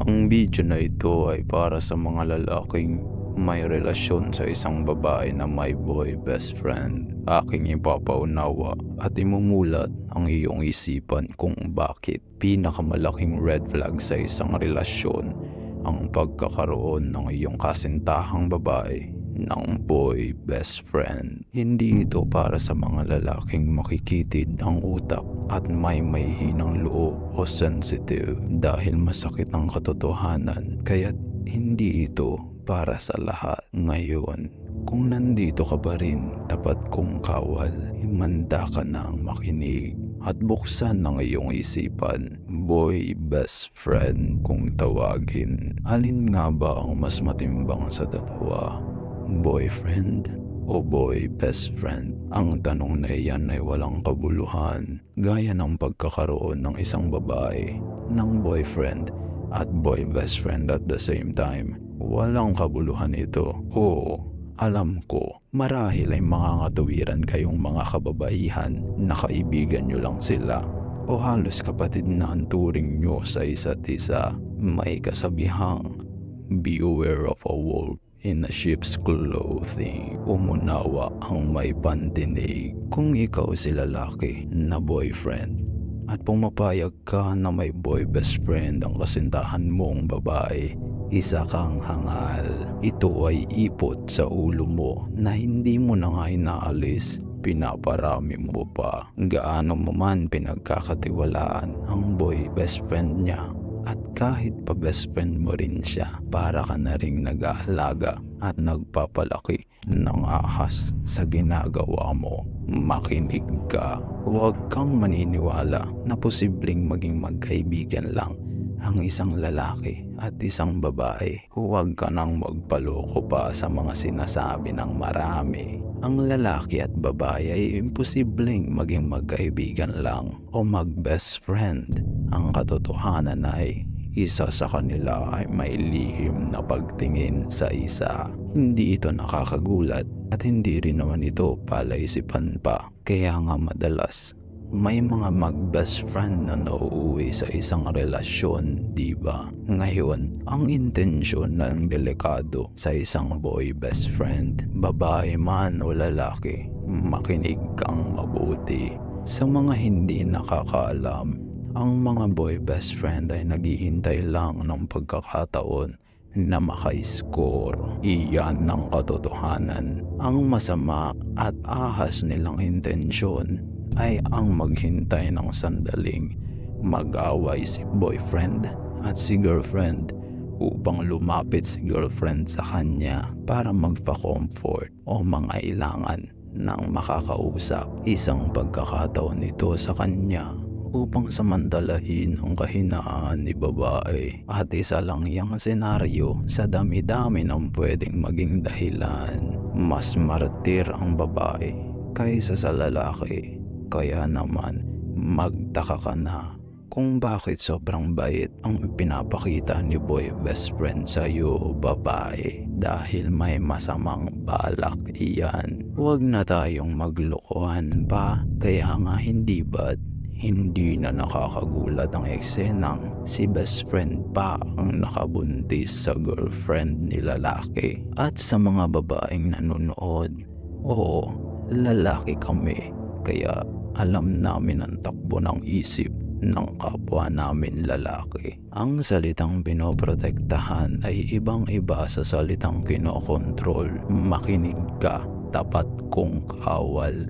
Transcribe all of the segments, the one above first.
Ang video na ito ay para sa mga lalaking may relasyon sa isang babae na may boy best friend. Aking ipapaunawa at imumulat ang iyong isipan kung bakit pinakamalaking red flag sa isang relasyon ang pagkakaroon ng iyong kasintahang babae ng boy best friend. Hindi ito para sa mga lalaking makikitid ang utak at may hinang loob o sensitive dahil masakit ang katotohanan, kaya't hindi ito para sa lahat. Ngayon, kung nandito ka pa rin, tapat kong kawal, himanda ka nang makinig at buksan ng iyong isipan. Boy best friend kung tawagin. Alin nga ba ang mas matimbang sa dalawa? Boyfriend o boy best friend? Ang tanong na iyan ay walang kabuluhan, gaya ng pagkakaroon ng isang babae ng boyfriend at boy best friend at the same time. Walang kabuluhan ito. Oo, alam ko, marahil ay makakatuwiran kayong mga kababaihan na kaibigan nyo lang sila o halos kapatid na ang turing nyo sa isa't isa. May kasabihang, beware of a wolf in a sheep's clothing. Umunawa ang may pantinig. Kung ikaw si lalaki na boyfriend at pumapayag ka na may boy best friend ang kasintahan mong babae, isa kang hangal. Ito ay ipot sa ulo mo na hindi mo na nga inaalis. Pinaparami mo pa. Gaano mo man pinagkakatiwalaan ang boy best friend niya. At kahit pa best friend mo rin siya, para ka na ring nag-aalaga at nagpapalaki ng ahas sa ginagawa mo. Makinig ka. Huwag kang maniniwala na posibleng maging magkaibigan lang ang isang lalaki at isang babae. Huwag ka nang magpaloko pa sa mga sinasabi ng marami. Ang lalaki at babae ay imposibleng maging magkaibigan lang o mag-best friend. Ang katotohanan ay isa sa kanila ay may lihim na pagtingin sa isa. Hindi ito nakakagulat at hindi rin naman ito palaisipan pa. Kaya nga madalas may mga mag-best friend na nauuwi sa isang relasyon, di ba? Ngayon, ang intensyon ng delikado sa isang boy best friend, babae man o lalaki, makinig kang mabuti. Sa mga hindi nakakaalam, ang mga boy best friend ay naghihintay lang ng pagkakataon na maka-score. Iyan ng katotohanan. Ang masama at ahas nilang intensyon ay ang maghintay ng sandaling mag-away si boyfriend at si girlfriend upang lumapit si girlfriend sa kanya para magpa-comfort o mangailangan ng makakausap. Isang pagkakataon ito sa kanya upang samantalahin ang kahinaan ni babae. At isa lang yang senaryo sa dami-dami ng pwedeng maging dahilan. Mas martir ang babae kaysa sa lalaki. Kaya naman, magtaka ka na kung bakit sobrang bait ang pinapakita ni boy best friend sa'yo, babae. Dahil may masamang balak iyan. Huwag na tayong maglokohan pa. Kaya nga hindi ba't hindi na nakakagulat ang eksenang si best friend pa ang nakabuntis sa girlfriend ni lalaki. At sa mga babaeng nanonood, oo, lalaki kami. Kaya alam namin ang takbo ng isip ng kapwa namin lalaki. Ang salitang pinoprotektahan ay ibang-iba sa salitang kinokontrol. Makinig ka, tapat kong kawal.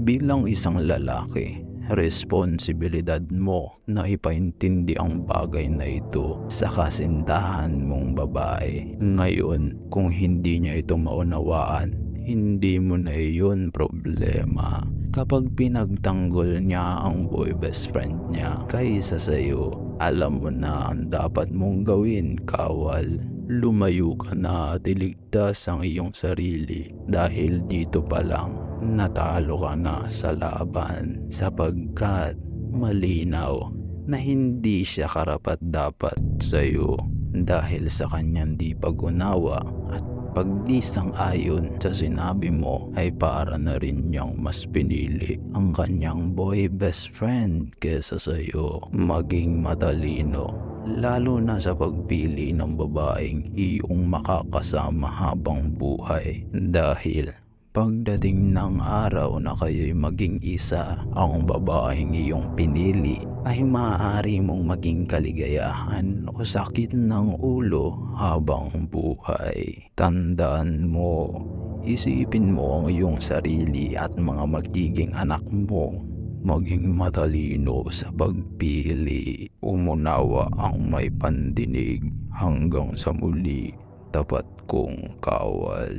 Bilang isang lalaki, responsibilidad mo na ipaintindi ang bagay na ito sa kasintahan mong babae. Ngayon, kung hindi niya ito maunawaan, hindi mo na iyon problema. Kapag pinagtanggol niya ang boy best friend niya kaysa sa'yo, alam mo na ang dapat mong gawin, kawal. Lumayo ka na at iligtas ang iyong sarili dahil dito pa lang natalo ka na sa laban, sapagkat malinaw na hindi siya karapat-dapat sa'yo dahil sa kanyang di pag-unawa at pagdisang-ayon sa sinabi mo ay para na rin niyang mas pinili ang kanyang boy best friend kesa sa'yo. Maging matalino lalo na sa pagpili ng babaeng iyong makakasama habang buhay. Dahil pagdating ng araw na kayo'y maging isa, ang babaeng iyong pinili ay maaari mong maging kaligayahan o sakit ng ulo habang buhay. Tandaan mo, isipin mo ang iyong sarili at mga magiging anak mo. Maging matalino sa pagpili. Umunawa ang may pandinig. Hanggang sa muli, tapat kong kawal.